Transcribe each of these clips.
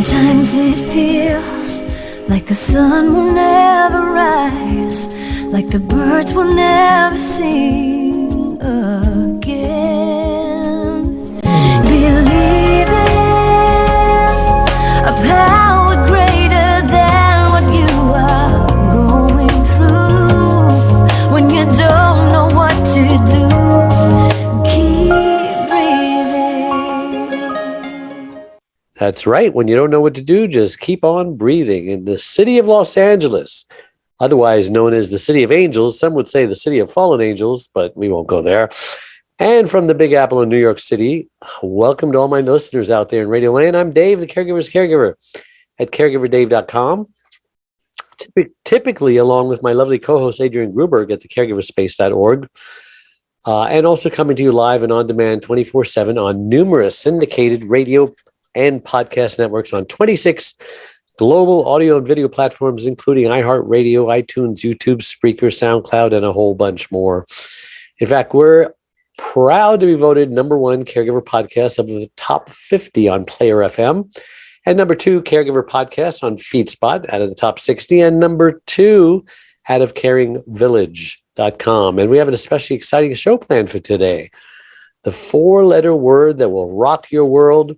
Sometimes it feels like the sun will never rise, like the birds will never sing again. Believe in a power greater than what you are going through. When you don't know what to do, keep breathing. That's right. When you don't know what to do, just keep on breathing. In the city of Los Angeles, otherwise known as the City of Angels, some would say the City of Fallen Angels, but we won't go there. And from the Big Apple in New York City, welcome to all my listeners out there in Radio Land. I'm Dave, the Caregiver's Caregiver at caregiverdave.com. Typically, along with my lovely co-host Adrian Gruberg at thecaregiverspace.org. And also coming to you live and on demand 24/7 on numerous syndicated radio and podcast networks on 26 global audio and video platforms, including iHeartRadio, iTunes, YouTube, Spreaker, SoundCloud, and a whole bunch more. In fact, we're proud to be voted #1 caregiver podcast of the top 50 on Player FM, and #2 caregiver podcast on FeedSpot out of the top 60, and #2 out of caringvillage.com. And we have an especially exciting show planned for today. The 4-letter word that will rock your world.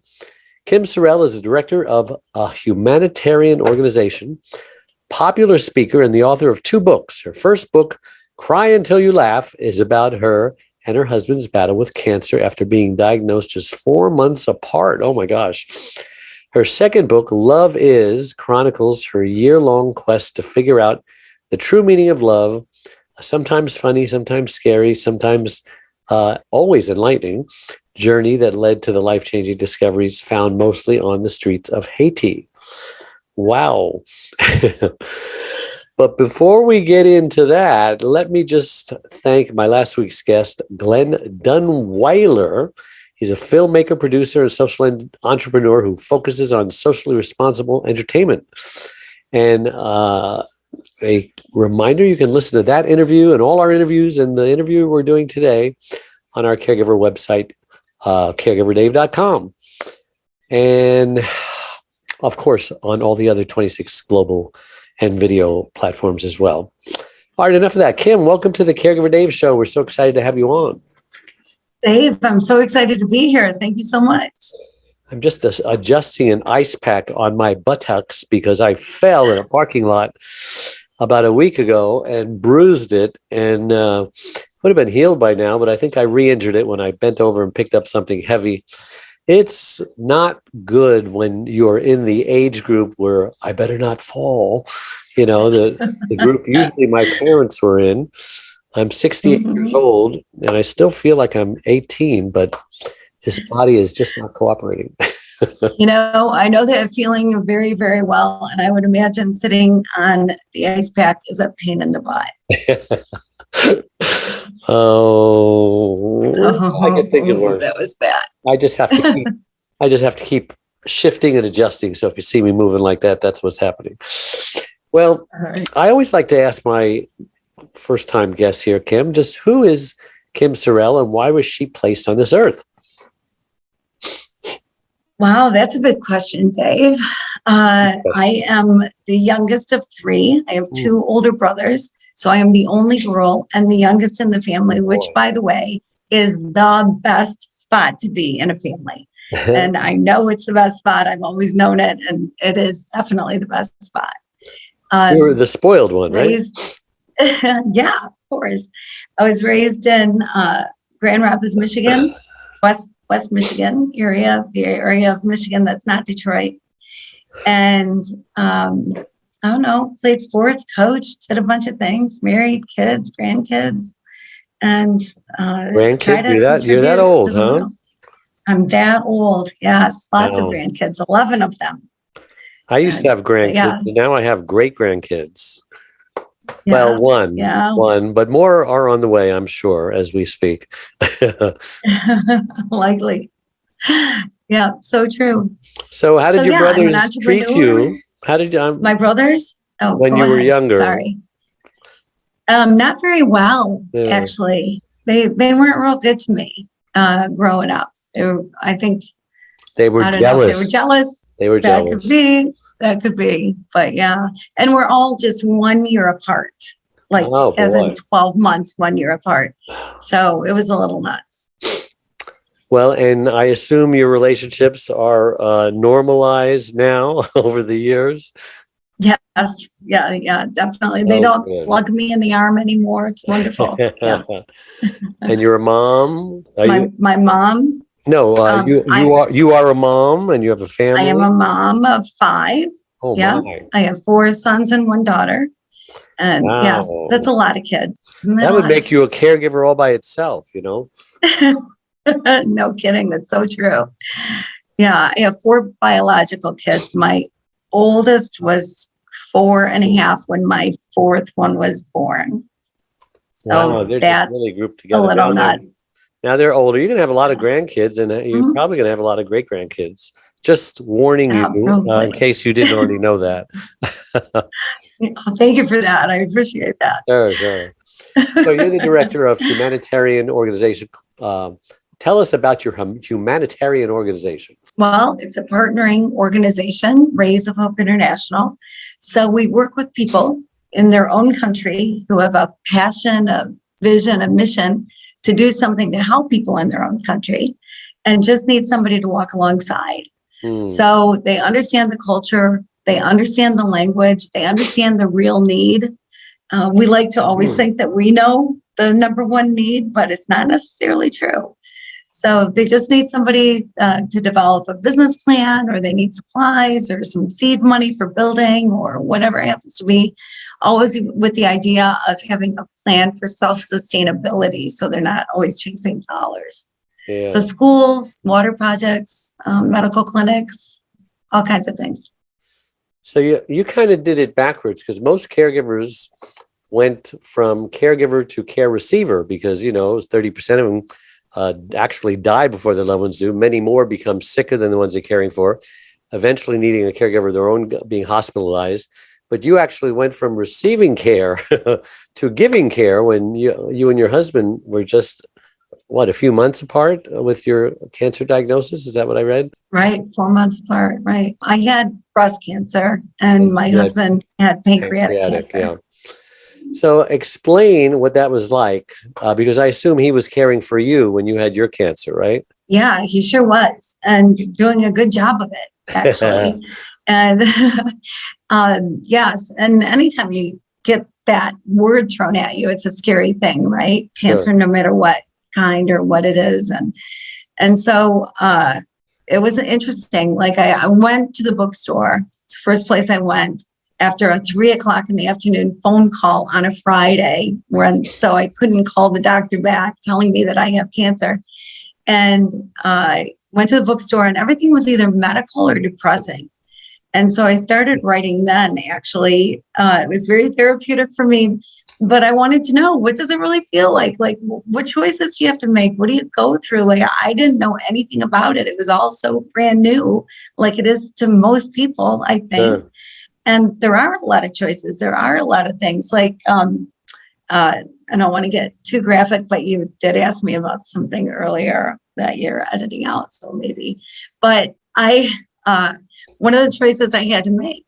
Kim Sorrelle is the director of a humanitarian organization, popular speaker, and the author of 2 books. Her first book, Cry Until You Laugh, is about her and her husband's battle with cancer after being diagnosed just 4 months apart. Oh my gosh. Her second book, Love Is, chronicles her year-long quest to figure out the true meaning of love, sometimes funny, sometimes scary, sometimes always enlightening journey that led to the life-changing discoveries found mostly on the streets of Haiti. Wow. But before we get into that, let me just thank my last week's guest, Glenn Dunweiler. He's a filmmaker, producer, and social entrepreneur who focuses on socially responsible entertainment. And a reminder, you can listen to that interview and all our interviews and the interview we're doing today on our Caregiver website, caregiverdave.com. And of course, on all the other 26 global and video platforms as well. All right, enough of that. Kim, welcome to the Caregiver Dave Show. We're so excited to have you on. Dave, I'm so excited to be here. Thank you so much. I'm just adjusting an ice pack on my buttocks because I fell in a parking lot about a week ago and bruised it, and would have been healed by now, but I think I re-injured it when I bent over and picked up something heavy. It's not good when you're in the age group where I better not fall. You know, the group usually my parents were in. I'm 68 years old, and I still feel like I'm 18, but this body is just not cooperating. You know, I know that feeling very, very well, and I would imagine sitting on the ice pack is a pain in the butt. I could think of worse. That was bad. I just have to keep shifting and adjusting. So if you see me moving like that, that's what's happening. Well, right. I always like to ask my first-time guest here, Kim, just who is Kim Sorrelle and why was she placed on this earth? Wow, that's a big question, Dave. I am the youngest of 3. I have 2 older brothers. So I am the only girl and the youngest in the family, which, by the way, is the best spot to be in a family. And I know it's the best spot. I've always known it, and it is definitely the best spot. You're the spoiled one, right? Yeah, of course. I was raised in Grand Rapids, Michigan, West Michigan area, the area of Michigan that's not Detroit. And I don't know, played sports, coached, did a bunch of things, married, kids, grandkids, and grandkids. You're that old, huh? World. I'm that old. Yes, lots of grandkids, 11 of them. I used to have grandkids, and now I have great grandkids. Yes, well, one, but more are on the way, I'm sure, as we speak. Likely. Yeah, so true. So how did your brothers treat you? How did my brothers? Oh, when you were younger? Sorry. Not very well, actually. They weren't real good to me growing up. I think they were jealous. They were jealous. They were That jealous. could be. That could be. But yeah. And we're all just 1 year apart, like Oh, as in boy. 12 months, 1 year apart. So it was a little nuts. Well, and I assume your relationships are normalized now over the years. Yes. Yeah, definitely. They Oh, don't good. slug me in the arm anymore. It's wonderful. Yeah. And you're a mom? Are you? My mom, No, I you are a mom and you have a I am family? a mom of 5. Oh, Yeah. my. I have 4 sons and 1 daughter. And yes, that's Wow. a lot of kids. Isn't that That a would lot of make you a caregiver all by itself, you know? kids? No kidding. That's so true. Yeah, I have 4 biological kids. My oldest was 4.5 when my 4th one was born. Wow, So they're just that's really grouped a together. little nuts. Now they're older. You're going to have a lot of Yeah. grandkids, and you're Mhm. probably going to have a lot of great grandkids. Just warning you, in Probably. case you didn't already know that. Thank you for that. I appreciate that. Sure, sure. So you're the director of humanitarian organization. Tell us about your humanitarian organization. Well, it's a partnering organization, Rays of Hope International. So we work with people in their own country who have a passion, a vision, a mission to do something to help people in their own country and just need somebody to walk alongside. Hmm. So they understand the culture, they understand the language, they understand the real need. We like to always think that we know the number one need, but it's not necessarily true. So they just need somebody to develop a business plan, or they need supplies or some seed money for building or whatever it happens to be, always with the idea of having a plan for self-sustainability so they're not always chasing dollars. Yeah. So schools, water projects, medical clinics, all kinds of things. So you kind of did it backwards, because most caregivers went from caregiver to care receiver, because 30% of them actually die before their loved ones do. Many more become sicker than the ones they're caring for, eventually needing a caregiver of their own, being hospitalized. But you actually went from receiving care to giving care when you and your husband were just, a few months apart with your cancer diagnosis? Is that what I read? Right, 4 months apart. Right. I had breast cancer, and my You had husband had pancreatic cancer. yeah. So explain what that was like, because I assume he was caring for you when you had your cancer, right? Yeah, he sure was, and doing a good job of it, actually. And yes, and anytime you get that word thrown at you, it's a scary thing, right? Sure. Cancer, no matter what kind or what it is, and so it was interesting. Like I went to the bookstore. It's the first place I went after a 3:00 in the afternoon phone call on a Friday, so I couldn't call the doctor back telling me that I have cancer. And I went to the bookstore, and everything was either medical or depressing. And so I started writing then, actually. It was very therapeutic for me, but I wanted to know, what does it really feel like? Like, what choices do you have to make? What do you go through? Like, I didn't know anything about it. It was all so brand new, like it is to most people, I think. Sure. And there are a lot of choices. There are a lot of things like, I don't want to get too graphic, but you did ask me about something earlier that you're editing out. So maybe, but one of the choices I had to make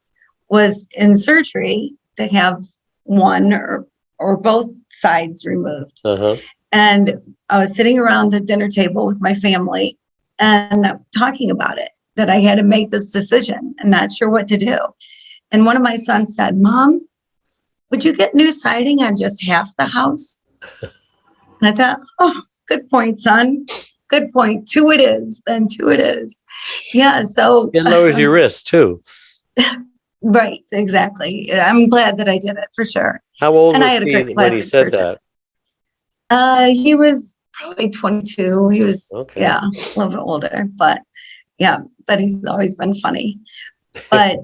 was in surgery to have one or both sides removed. Uh-huh. And I was sitting around the dinner table with my family and talking about it, that I had to make this decision and not sure what to do. And one of my sons said, "Mom, would you get new siding on just half the house?" And I thought, oh, good point, son. Good point. 2 it is. Then 2 it is. Yeah. So It lowers your risk too. right. Exactly. I'm glad that I did it, for sure. How old And I was had a he great when he plastic said surgeon. that? He was probably 22. He was, Okay. yeah, a little bit older, but yeah, but he's always been funny. But,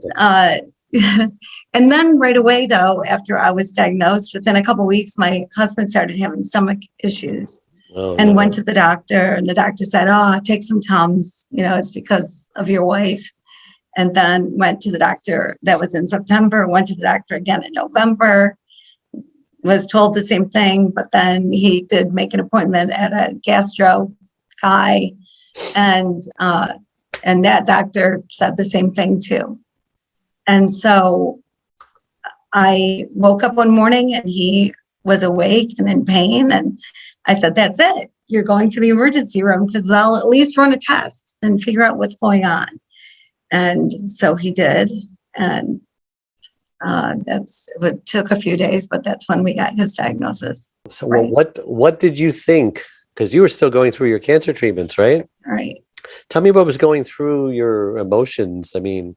and then right away, though, after I was diagnosed, within a couple of weeks, my husband started having stomach issues. Oh, And no. went to the doctor, and the doctor said, "Oh, take some Tums, it's because of your wife." And then went to the doctor. That was in September. Went to the doctor again in November. Was told the same thing, but then he did make an appointment at a gastro guy, and And that doctor said the same thing too. And so I woke up one morning and he was awake and in pain. And I said, that's it. You're going to the emergency room because I'll at least run a test and figure out what's going on. And so he did. And it took a few days, but that's when we got his diagnosis. So what did you think? Because you were still going through your cancer treatments, right? Right. Tell me what was going through your emotions. I mean,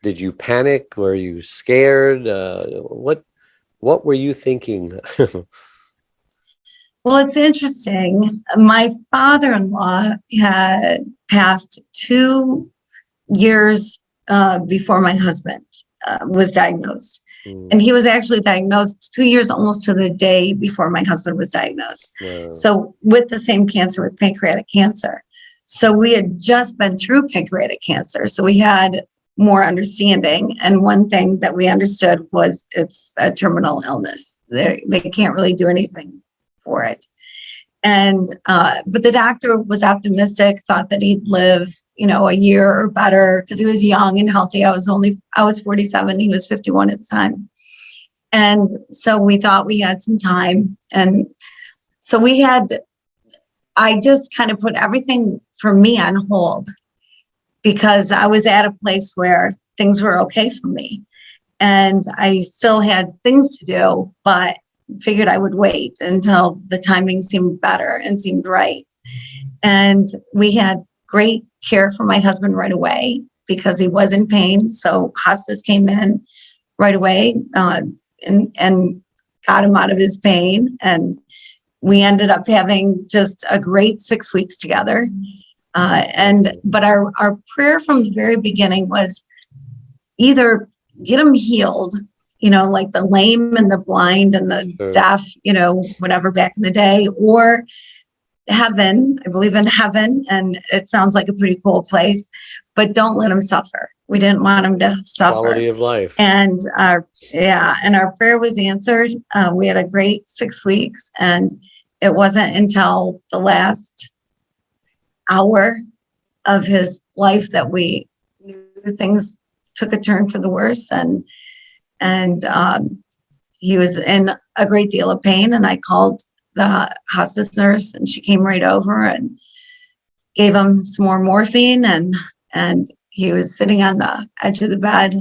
did you panic? Were you scared? What were you thinking? Well, it's interesting. My father-in-law had passed 2 years before my husband was diagnosed. And he was actually diagnosed 2 years almost to the day before my husband was diagnosed. Wow. So with the same cancer, with pancreatic cancer. So we had just been through pancreatic cancer. So we had more understanding. And one thing that we understood was it's a terminal illness. They can't really do anything for it. And but the doctor was optimistic, thought that he'd live, a year or better because he was young and healthy. I was 47, he was 51 at the time. And so we thought we had some time. And so I just kind of put everything for me on hold because I was at a place where things were okay for me. And I still had things to do, but figured I would wait until the timing seemed better and seemed right. And we had great care for my husband right away because he was in pain. So hospice came in right away and got him out of his pain. And we ended up having just a great 6 weeks together. But our prayer from the very beginning was either get him healed, like the lame and the blind and the deaf, whatever back in the day, or heaven. I believe in heaven, and it sounds like a pretty cool place, but don't let him suffer. We didn't want him to suffer. Quality of life. And our prayer was answered. We had a great 6 weeks, and it wasn't until the last hour of his life that we knew things took a turn for the worse. And he was in a great deal of pain, and I called the hospice nurse, and she came right over and gave him some more morphine, and he was sitting on the edge of the bed,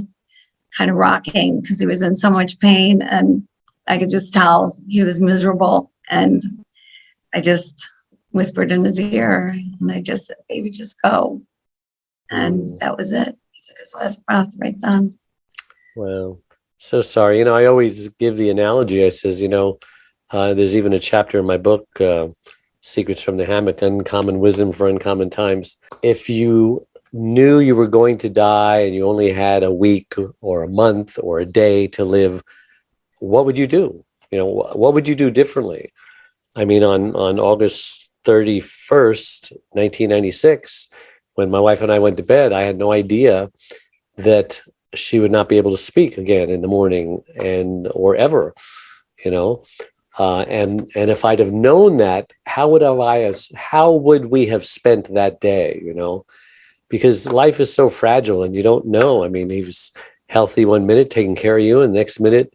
kind of rocking because he was in so much pain, and I could just tell he was miserable. And I just whispered in his ear, and I just said, "Baby, just go." And that was it. He took his last breath right then. Wow. So sorry. I always give the analogy. I says, there's even a chapter in my book, Secrets from the Hammock, Uncommon Wisdom for Uncommon Times. If you knew you were going to die and you only had a week or a month or a day to live, what would you do? What would you do differently? I mean, on August 31st, 1996, when my wife and I went to bed, I had no idea that she would not be able to speak again in the morning or ever, and if I'd have known that, how would we have spent that day, because life is so fragile and you don't know. I mean, he was healthy 1 minute, taking care of you, and the next minute,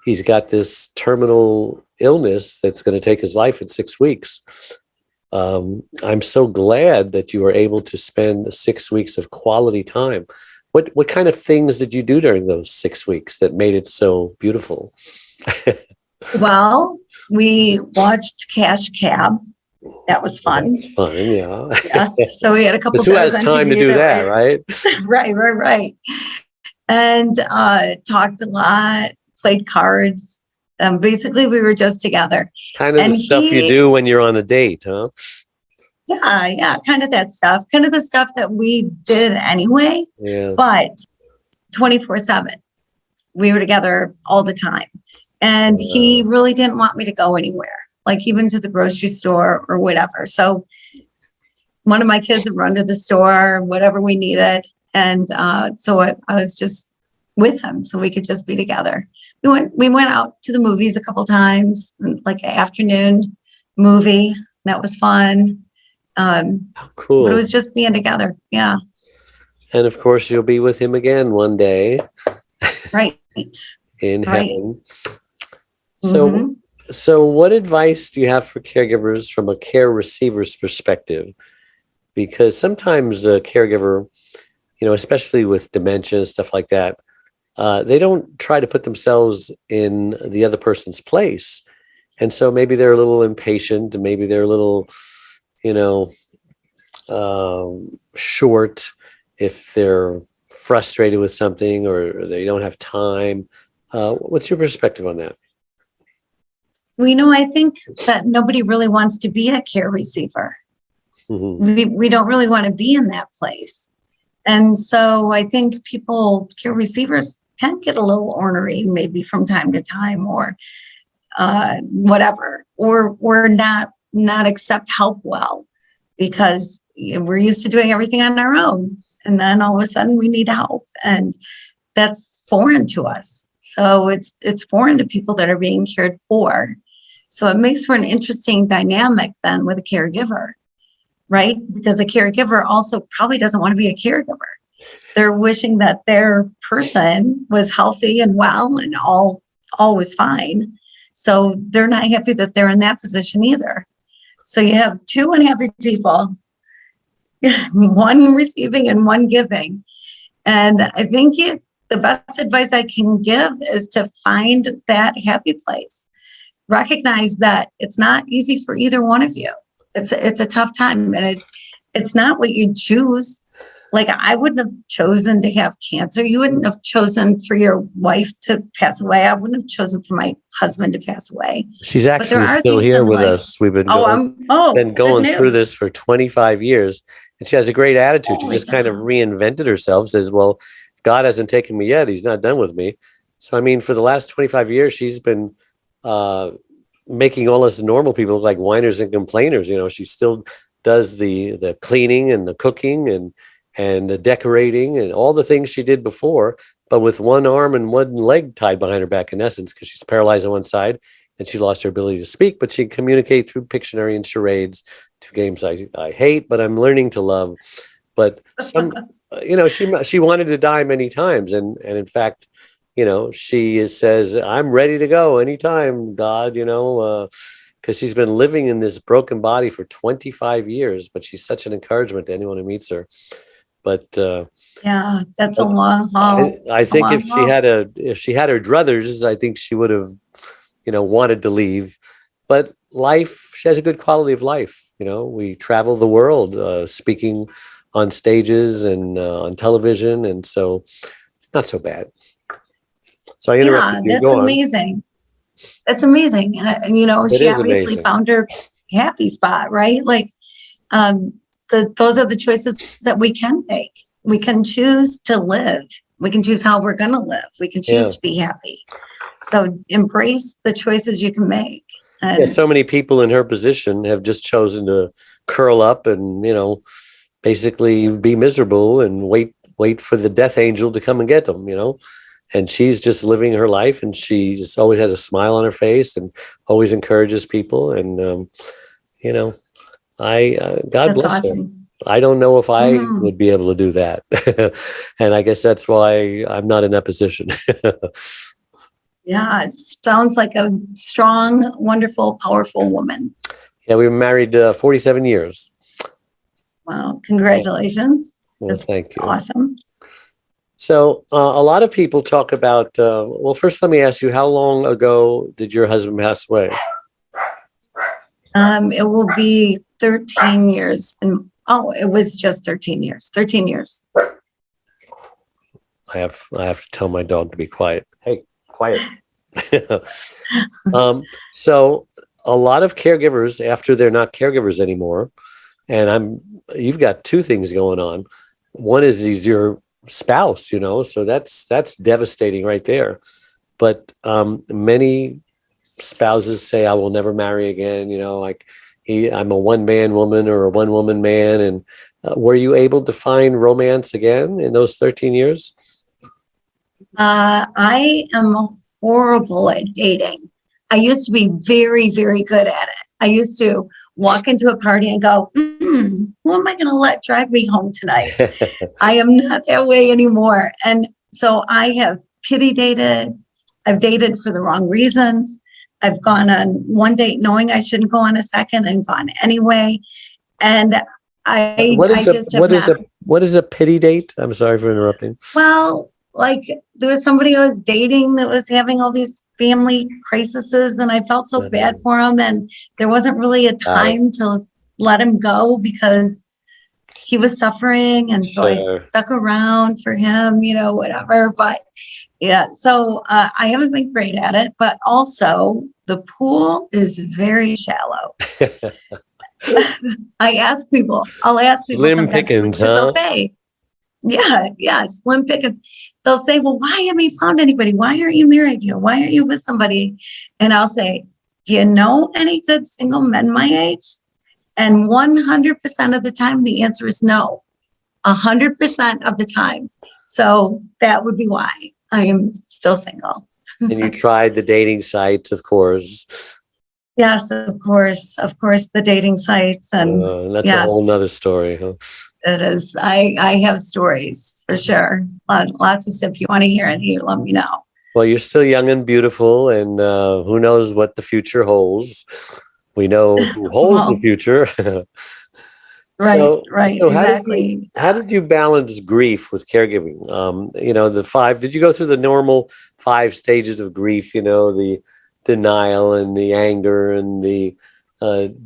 he's got this terminal illness that's going to take his life in 6 weeks. I'm so glad that you were able to spend 6 weeks of quality time. What kind of things did you do during those 6 weeks that made it so beautiful? Well, we watched Cash Cab. That was fun. That's fun, yeah. Yes. So we had a couple. Who has time to do that, right? Right. And talked a lot, played cards. Basically, we were just together. Kind of the stuff you do when you're on a date, huh? Yeah, kind of that stuff. Kind of the stuff that we did anyway. Yeah. But 24/7, we were together all the time. And he really didn't want me to go anywhere, like even to the grocery store or whatever. So one of my kids would run to the store, whatever we needed. And so I was just with him so we could just be together. We went out to the movies a couple times, like an afternoon movie. That was fun. How But it cool. was just being together. Yeah. And of course, you'll be with him again one day Right. in Right. heaven. So, Hmm. so what advice do you have for caregivers from a care receiver's perspective? Because sometimes a caregiver, especially with dementia and stuff like that, they don't try to put themselves in the other person's place. And so maybe they're a little impatient, and maybe they're a little, you know, short if they're frustrated with something or they don't have time. What's your perspective on that? Well, I think that nobody really wants to be a care receiver. Hmm. We don't really want to be in that place. And so I think care receivers can get a little ornery maybe from time to time, or whatever, or not accept help well, because we're used to doing everything on our own. And then all of a sudden we need help. And that's foreign to us. So it's foreign to people that are being cared for. So it makes for an interesting dynamic then with a caregiver, right? Because a caregiver also probably doesn't want to be a caregiver. They're wishing that their person was healthy and well and all was fine. So they're not happy that they're in that position either. So you have two unhappy people, one receiving and one giving. And I think the best advice I can give is to find that happy place. Recognize that it's not easy for either one of you. It's a tough time, and it's not what you choose. Like, I wouldn't have chosen to have cancer. You wouldn't have chosen for your wife to pass away. I wouldn't have chosen for my husband to pass away. She's But there actually are still things here in with life. us. We've been Good going through news. this for 25 years, and she has a great attitude. Oh She my just kind of God. reinvented herself, says, well, if God hasn't taken me yet, he's not done with me. So, I mean, for the last 25 years, she's been uh, making all us normal people look like whiners and complainers. She still does the cleaning and the cooking and the decorating and all the things she did before, but with one arm and one leg tied behind her back, in essence, because she's paralyzed on one side and she lost her ability to speak, but she can communicate through Pictionary and charades, two games I hate, but I'm learning to love. But she wanted to die many times, and in fact, she says, I'm ready to go anytime, God, because she's been living in this broken body for 25 years, but she's such an encouragement to anyone who meets her. But Yeah, that's a long haul. I It's a think long haul. if she had her druthers, I think she would have, wanted to leave. But she has a good quality of life. We travel the world, speaking on stages and on television, and so not so bad. So I interrupted Yeah, you. that's Go on. amazing. That's amazing. And It she is obviously amazing. found her happy spot, right? Like, um, those are the choices that we can make. We can choose to live. We can choose how we're going to live. We can choose Yeah. to be happy. So embrace the choices you can make. Yeah. And So many people in her position have just chosen to curl up and, basically be miserable and wait for the death angel to come and get them, and she's just living her life, and she just always has a smile on her face and always encourages people. And, you know, God that's bless her. awesome. I don't know if I Hmm. would be able to do that. And I guess that's why I'm not in that position. Yeah, it sounds like a strong, wonderful, powerful woman. Yeah, we were married 47 years. Wow. Congratulations. Well, That's thank you. awesome. So a lot of people talk about, well, first let me ask you, how long ago did your husband pass away? It will be 13 years. And it was just 13 years. 13 years. I have to tell my dog to be quiet. Hey, quiet. So a lot of caregivers, after they're not caregivers anymore, and you've got two things going on. One is he's your spouse, so that's devastating right there. But many spouses say, I will never marry again, like I'm a one-man woman or a one-woman man. And were you able to find romance again in those 13 years? I am horrible at dating. I used to be very, very good at it. I used to walk into a party and go, who am I going to let drive me home tonight? I am not that way anymore. And so I have pity dated. I've dated for the wrong reasons. I've gone on one date knowing I shouldn't go on a second and gone anyway. And what is a pity date? I'm sorry for interrupting. Well, like there was somebody I was dating that was having all these family crises, and I felt so bad for him. And there wasn't really a time to let him go because he was suffering. And so I stuck around for him, whatever. But yeah, so I haven't been great at it, but also the pool is very shallow. I'll ask people Slim pickings, huh? They'll say, slim pickings. They'll say, well, why haven't you found anybody? Why aren't you married? Why aren't you with somebody? And I'll say, do you know any good single men my age? And 100% of the time, the answer is no. 100% of the time. So that would be why I am still single. And you tried the dating sites, of course. Yes, of course, the dating sites. And that's a whole nother story, huh? It is. I have stories for sure. Lots of stuff. You want to hear it, let me know. Well, you're still young and beautiful, and who knows what the future holds. We know who holds the future. Right, so exactly. How did you balance grief with caregiving? Did you go through the normal 5 stages of grief, the denial and the anger and the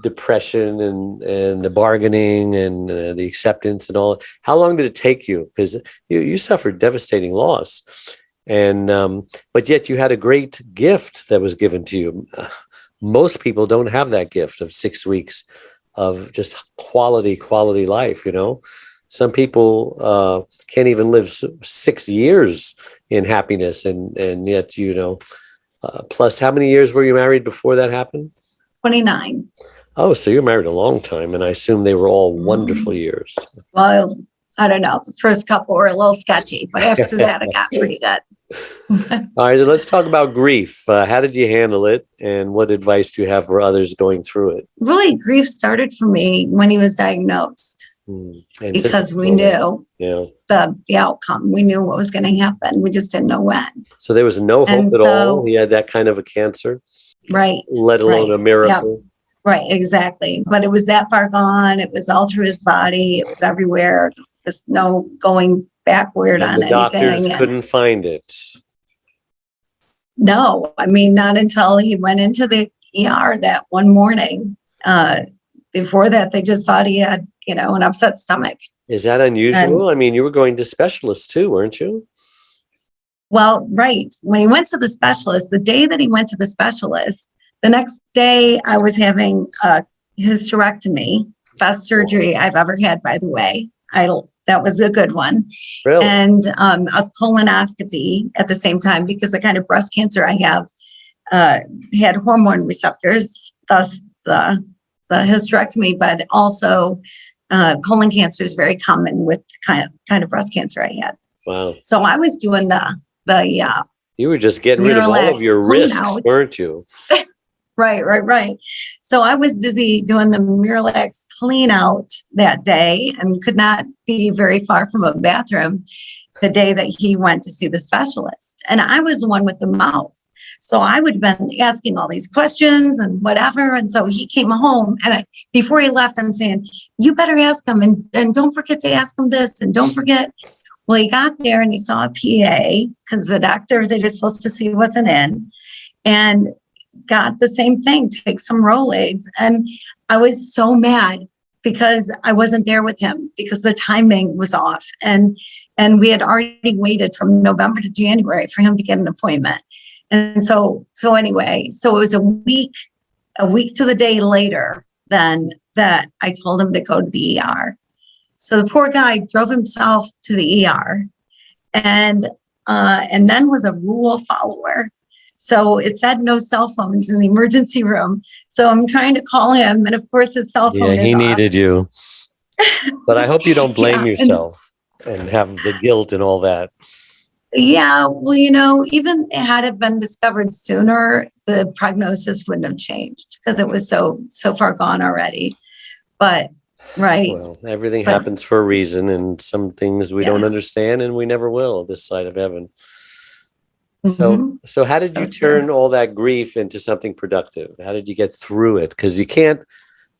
depression and the bargaining and the acceptance and all? How long did it take you? Because you suffered devastating loss, and but yet you had a great gift that was given to you. Most people don't have that gift of 6 weeks of just quality life. Some people can't even live 6 years in happiness, and yet plus, how many years were you married before that happened? 29. Oh, so you're married a long time, and I assume they were all wonderful years. Well, I don't know. The first couple were a little sketchy, but after that, it got pretty good. All right, let's talk about grief. How did you handle it, and what advice do you have for others going through it? Really, grief started for me when he was diagnosed. Because we knew the outcome. We knew what was going to happen. We just didn't know when. So there was no hope at all. He had that kind of a cancer. Right. Let alone a miracle. Yep. Right, exactly. But it was that far gone. It was all through his body. It was everywhere. Just no going backward on anything. The doctors couldn't find it. No, not until he went into the ER that one morning. Before that, they just thought he had, an upset stomach. Is that unusual? You were going to specialists too, weren't you? Well, right. When he went to the specialist, the day that he went to the specialist, the next day I was having a hysterectomy, best surgery I've ever had, by the way. That was a good one. Really? And a colonoscopy at the same time, because the kind of breast cancer I have had hormone receptors, thus the hysterectomy, but also colon cancer is very common with the kind of breast cancer I had. Wow. So I was doing the you were just getting rid of all of your risks, weren't you? Right. So I was busy doing the Miralax clean out that day and could not be very far from a bathroom the day that he went to see the specialist. And I was the one with the mouth. So I would have been asking all these questions and whatever. And so he came home, and before he left, I'm saying, you better ask him, and don't forget to ask him this, and don't forget. Well, he got there and he saw a PA, because the doctor that is supposed to see wasn't in, and got the same thing, take some Rolaids. And I was so mad because I wasn't there with him, because the timing was off. And we had already waited from November to January for him to get an appointment. And so anyway, so it was a week to the day later than that I told him to go to the ER. So the poor guy drove himself to the ER, and then was a rule follower. So it said no cell phones in the emergency room. So I'm trying to call him, and of course his cell phone is he off. needed you. But I hope you don't blame yourself and have the guilt and all that. Yeah, well, even had it been discovered sooner, the prognosis wouldn't have changed because it was so far gone already. But right, Well, everything but happens for a reason, and some things we don't yes, understand, and we never will this side of heaven. So, hmm so how did you so true. turn all that grief into something productive? How did you get through it? Because you can't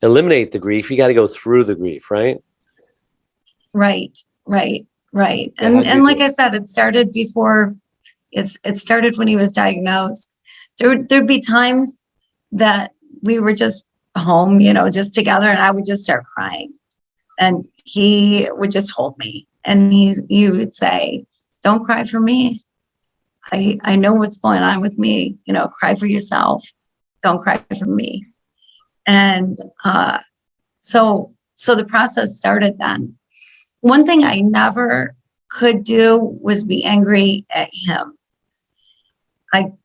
eliminate the grief; you got to go through the grief, right? Right, right, right. So, how And did you and do like it? I said, it started before. It started when he was diagnosed. There'd be times that we were just home, just together, and I would just start crying, and he would just hold me, and you would say, "Don't cry for me. I know what's going on with me. Cry for yourself. Don't cry for me." And so the process started then. One thing I never could do was be angry at him.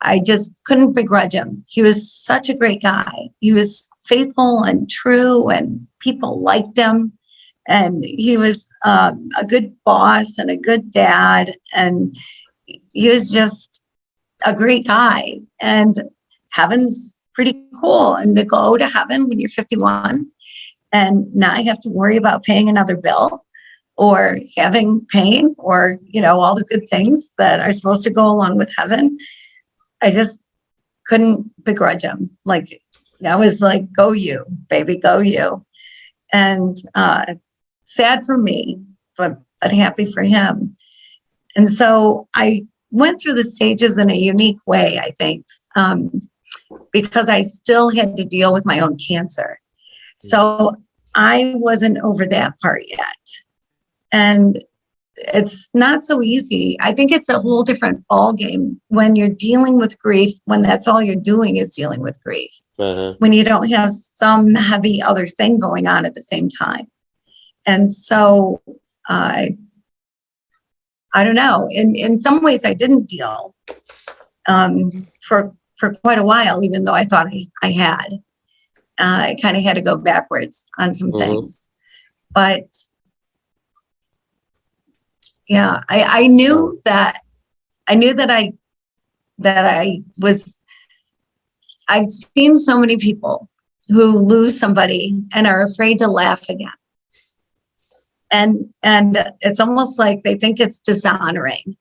I just couldn't begrudge him. He was such a great guy. He was faithful and true, and people liked him. And he was a good boss and a good dad. And he was just a great guy. And heaven's pretty cool. And to go to heaven when you're 51 and not have to worry about paying another bill or having pain or, all the good things that are supposed to go along with heaven. I just couldn't begrudge him. Like, I was like, go you, baby, go you. And sad for me, but happy for him. And so I went through the stages in a unique way, I think, because I still had to deal with my own cancer. So I wasn't over that part yet. And it's not so easy. I think it's a whole different ball game when you're dealing with grief, when that's all you're doing is dealing with grief, Uh-huh. when you don't have some heavy other thing going on at the same time. And so I don't know. In some ways, I didn't deal for quite a while, even though I thought I had. I kind of had to go backwards on some things, but yeah, I knew that I was. I've seen so many people who lose somebody and are afraid to laugh again. And it's almost like they think it's dishonoring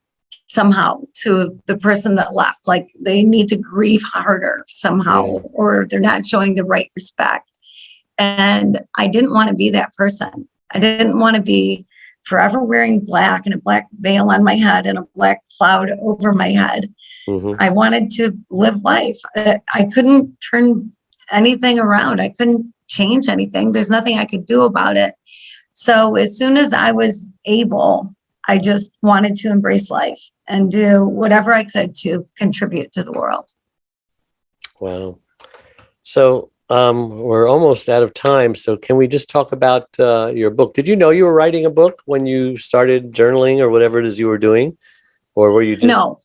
somehow to the person that left, like they need to grieve harder somehow, or they're not showing the right respect. And I didn't want to be that person. I didn't want to be forever wearing black and a black veil on my head and a black cloud over my head. I wanted to live life. I couldn't turn anything around. I couldn't change anything. There's nothing I could do about it. So as soon as I was able, I just wanted to embrace life and do whatever I could to contribute to the world. Wow. So we're almost out of time. So can we just talk about your book? Did you know you were writing a book when you started journaling or whatever it is you were doing? Or were you just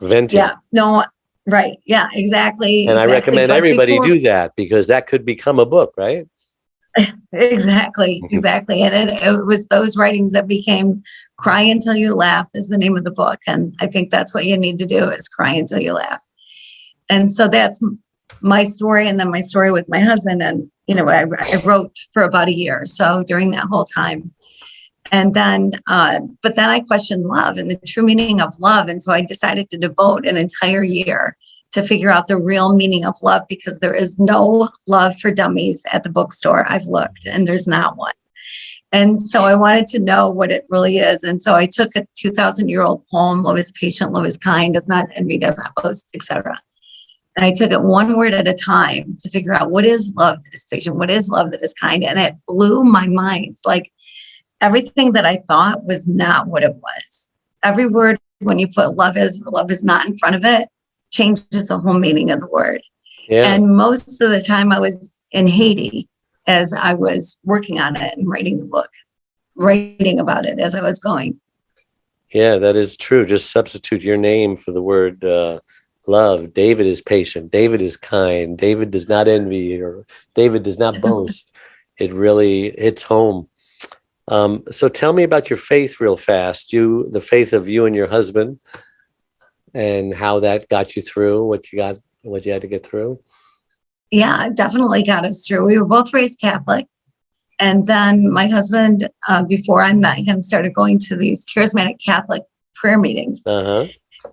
venting? Yeah, no, right. Yeah, exactly. And I recommend But everybody do that because that could become a book, right? Exactly. And it was those writings that became Cry Until You Laugh is the name of the book. And I think that's what you need to do is cry until you laugh. And so that's my story. And then my story with my husband. And, I wrote for about a year. So during that whole time. And then, but then I questioned love and the true meaning of love. And so I decided to devote an entire year to figure out the real meaning of love, because there is no love for dummies at the bookstore. I've looked and there's not one. And so I wanted to know what it really is. And so I took a 2,000-year-old poem, love is patient, love is kind, does not envy, does not boast, etc. And I took it one word at a time to figure out what is love that is patient, what is love that is kind. And it blew my mind. Like everything that I thought was not what it was. Every word, when you put love is or love is not in front of it, changes the whole meaning of the word. Yeah. And most of the time I was in Haiti as I was working on it and writing the book, writing about it as I was going. Yeah, that is true. Just substitute your name for the word love. David is patient. David is kind. David does not envy, or David does not boast. It really hits home. So tell me about your faith real fast. The faith of you and your husband, and how that got you through what you had to get through. Yeah, it definitely got us through. We were both raised Catholic. And then my husband, before I met him, started going to these charismatic Catholic prayer meetings. Uh-huh.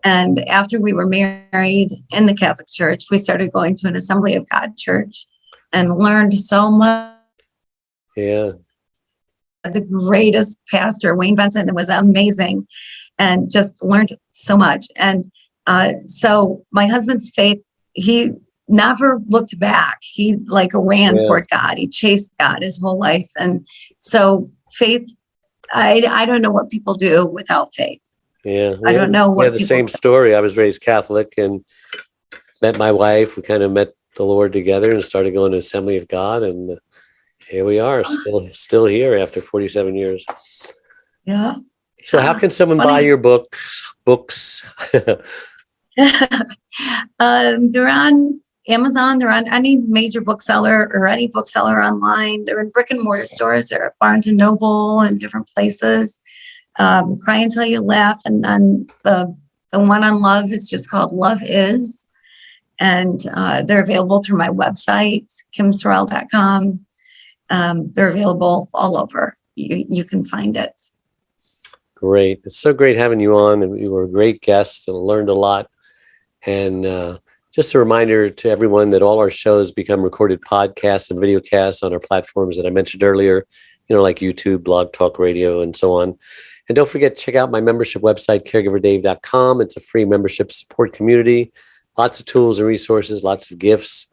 And after we were married in the Catholic Church, we started going to an Assembly of God church and learned so much. Yeah. The greatest pastor, Wayne Benson, it was amazing, and just learned so much. And so my husband's faith, he never looked back. He ran toward God. He chased God his whole life. And so faith, I don't know what people do without faith. Yeah. I don't know what we had the same story. I was raised Catholic and met my wife. We kind of met the Lord together and started going to Assembly of God, and here we are, still here after 47 years. Yeah. So how can someone buy your books? They're on Amazon. They're on any major bookseller or any bookseller online. They're in brick and mortar stores. They're at Barnes and Noble and different places. Cry Until You Laugh. And then the one on love is just called Love Is. And they're available through my website, kimsorrelle.com. They're available all over. You can find it. Great. It's so great having you on, and you were a great guest and learned a lot. And just a reminder to everyone that all our shows become recorded podcasts and videocasts on our platforms that I mentioned earlier, like YouTube, Blog Talk Radio, and so on. And don't forget to check out my membership website, caregiverdave.com. It's a free membership support community. Lots of tools and resources, lots of gifts.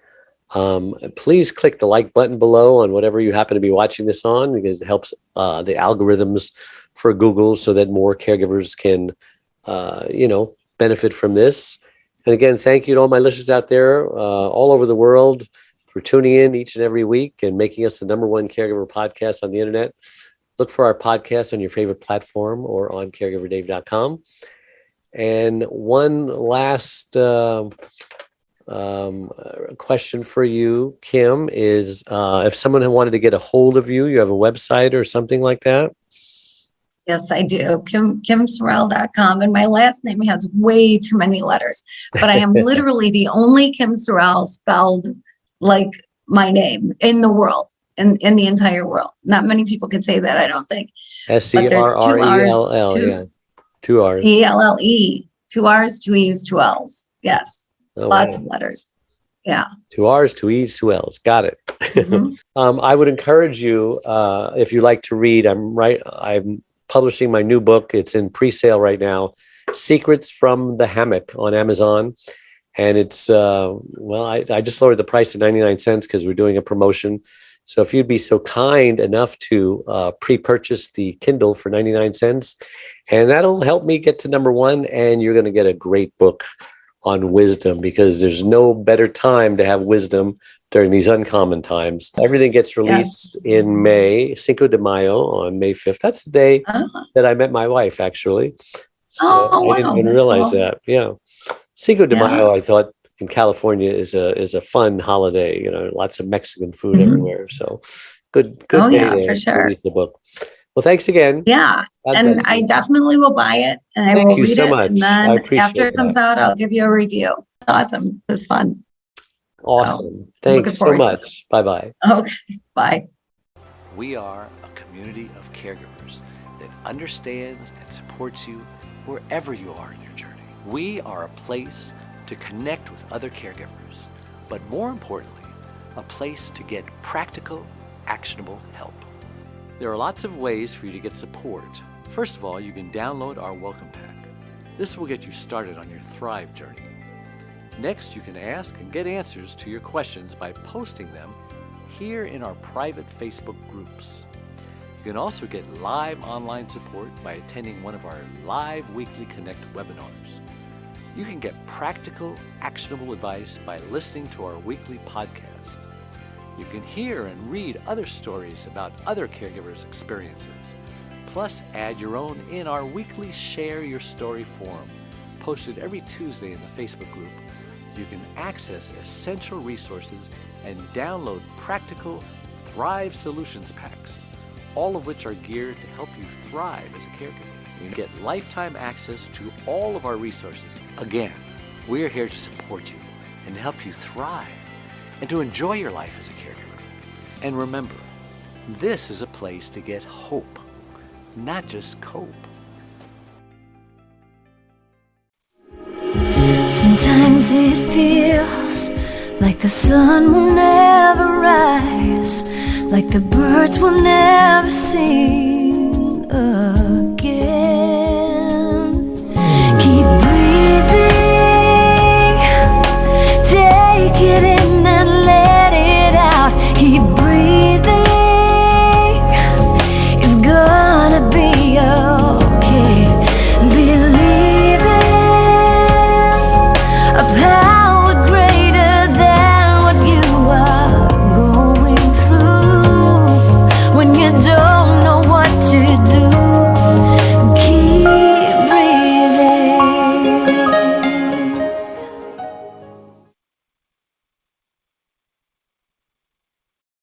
Please click the like button below on whatever you happen to be watching this on, because it helps the algorithms for Google so that more caregivers can, benefit from this. And again, thank you to all my listeners out there all over the world for tuning in each and every week and making us the #1 caregiver podcast on the internet. Look for our podcast on your favorite platform or on caregiverdave.com. And one last question for you, Kim, is if someone had wanted to get a hold of you, you have a website or something like that? Yes, I do. kimsorrelle.com. And my last name has way too many letters, but I am literally the only Kim Sorrelle spelled like my name in the world, in the entire world. Not many people can say that, I don't think. Sorrell, yeah. 2 R's. ELLE. 2 R's, 2 E's, 2 L's. Yes. Lots of letters. Yeah. 2 R's, 2 E's, 2 L's. Got it. Mm-hmm. I would encourage you, if you like to read, I'm publishing my new book. It's in pre-sale right now, Secrets from the Hammock on Amazon. And it's, I just lowered the price to 99 cents because we're doing a promotion. So if you'd be so kind enough to pre-purchase the Kindle for 99 cents, and that'll help me get to #1, and you're going to get a great book on wisdom, because there's no better time to have wisdom during these uncommon times. Everything gets released in May, Cinco de Mayo on May 5th. That's the day that I met my wife, actually. So I didn't even realize that. Yeah. Cinco de Mayo, I thought in California is a fun holiday, lots of Mexican food everywhere. So good day for sure. Release the book. Well, thanks again. Yeah. And I definitely will buy it, and I will read it. Much. And then after it comes out, I'll give you a review. Awesome. It was fun. Awesome. Thanks so much. Bye-bye. Okay. Bye. We are a community of caregivers that understands and supports you wherever you are in your journey. We are a place to connect with other caregivers, but more importantly, a place to get practical, actionable help. There are lots of ways for you to get support. First of all, you can download our welcome pack. This will get you started on your Thrive journey. Next, you can ask and get answers to your questions by posting them here in our private Facebook groups. You can also get live online support by attending one of our live weekly Connect webinars. You can get practical, actionable advice by listening to our weekly podcast. You can hear and read other stories about other caregivers' experiences. Plus, add your own in our weekly Share Your Story forum, posted every Tuesday in the Facebook group. You can access essential resources and download practical Thrive Solutions packs. all of which are geared to help you thrive as a caregiver. You get lifetime access to all of our resources. Again, we're here to support you and help you thrive and to enjoy your life as a caregiver. And remember, this is a place to get hope, not just cope. Sometimes it feels like the sun will never rise, like the birds will never sing.